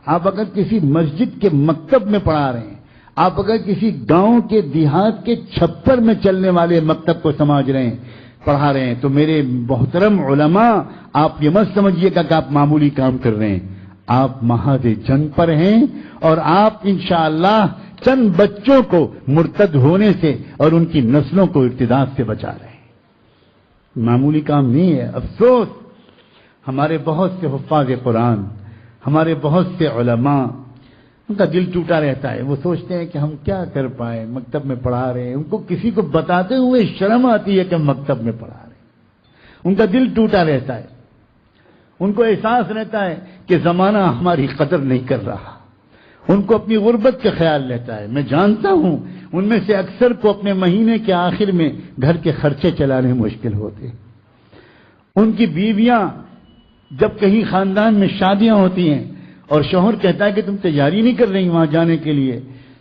آپ اگر کسی مسجد کے مکتب میں پڑھا رہے ہیں، آپ اگر کسی گاؤں کے دیہات کے چھپر میں چلنے والے مکتب کو سمجھ رہے ہیں، پڑھا رہے ہیں، تو میرے محترم علماء آپ یہ مت سمجھیے گا کہ آپ معمولی کام کر رہے ہیں، آپ محاذ جنگ پر ہیں، اور آپ انشاءاللہ چند بچوں کو مرتد ہونے سے اور ان کی نسلوں کو ارتداد سے بچا رہے ہیں۔ معمولی کام نہیں ہے۔ افسوس، ہمارے بہت سے حفاظ قرآن، ہمارے بہت سے علماء، ان کا دل ٹوٹا رہتا ہے، وہ سوچتے ہیں کہ ہم کیا کر پائیں، مکتب میں پڑھا رہے ہیں، ان کو کسی کو بتاتے ہوئے شرم آتی ہے کہ ہم مکتب میں پڑھا رہے ہیں، ان کا دل ٹوٹا رہتا ہے، ان کو احساس رہتا ہے کہ زمانہ ہماری قدر نہیں کر رہا، ان کو اپنی غربت کا خیال رہتا ہے۔ میں جانتا ہوں ان میں سے اکثر کو اپنے مہینے کے آخر میں گھر کے خرچے چلانے مشکل ہوتے ہیں۔ ان کی بیویاں جب کہیں خاندان میں شادیاں ہوتی ہیں اور شوہر کہتا ہے کہ تم تیاری نہیں کر رہی وہاں جانے کے لیے،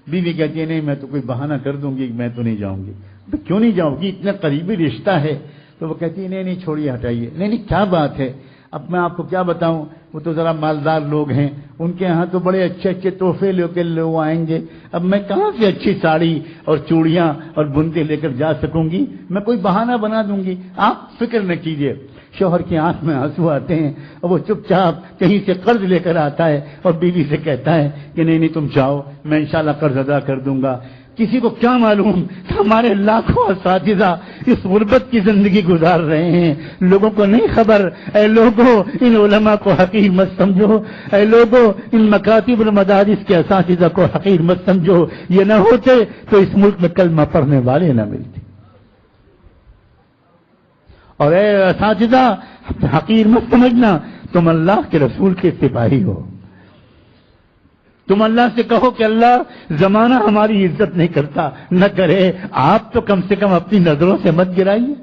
بیوی کہتی ہے نہیں میں تو کوئی بہانہ کر دوں گی، میں تو نہیں جاؤں گی۔ تو کیوں نہیں جاؤ گی، اتنا قریبی رشتہ ہے؟ تو وہ کہتی ہے نہیں چھوڑیے ہٹائیے، نہیں کیا بات ہے، اب میں آپ کو کیا بتاؤں، وہ تو ذرا مالدار لوگ ہیں، ان کے ہاں تو بڑے اچھے اچھے تحفے لے کے لوگ آئیں گے، اب میں کہاں سے اچھی ساڑی اور چوڑیاں اور بنتے لے کر جا سکوں گی، میں کوئی بہانہ بنا دوں گی، آپ فکر نہ کیجیے۔ شوہر کی آنکھ میں آنسو آتے ہیں اور وہ چپ چاپ کہیں سے قرض لے کر آتا ہے اور بیوی سے کہتا ہے کہ نہیں تم جاؤ، میں انشاءاللہ قرض ادا کر دوں گا۔ کسی کو کیا معلوم کہ ہمارے لاکھوں اساتذہ اس غربت کی زندگی گزار رہے ہیں، لوگوں کو نہیں خبر۔ اے لوگوں، ان علماء کو حقیر مت سمجھو، اے لوگوں ان مکاتب المدارس کے اساتذہ کو حقیر مت سمجھو، یہ نہ ہوتے تو اس ملک میں کلمہ پڑھنے والے نہ ملتے۔ اور اے اساتذہ حقیر مت سمجھنا، تم اللہ کے رسول کے سپاہی ہو، تم اللہ سے کہو کہ اللہ زمانہ ہماری عزت نہیں کرتا، نہ کرے، آپ تو کم سے کم اپنی نظروں سے مت گرائیے۔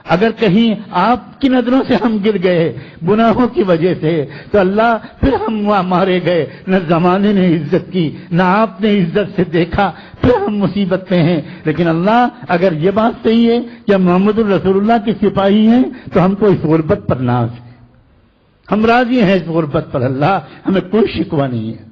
اگر کہیں آپ کی نظروں سے ہم گر گئے گناہوں کی وجہ سے تو اللہ پھر ہم وہاں مارے گئے، نہ زمانے نے عزت کی نہ آپ نے عزت سے دیکھا، پھر ہم مصیبت میں ہیں۔ لیکن اللہ اگر یہ بات صحیح ہے کہ ہم محمد الرسول اللہ کے سپاہی ہیں تو ہم کو اس غربت پر ناز ہے، ہم راضی ہیں اس غربت پر، اللہ ہمیں کوئی شکوہ نہیں ہے۔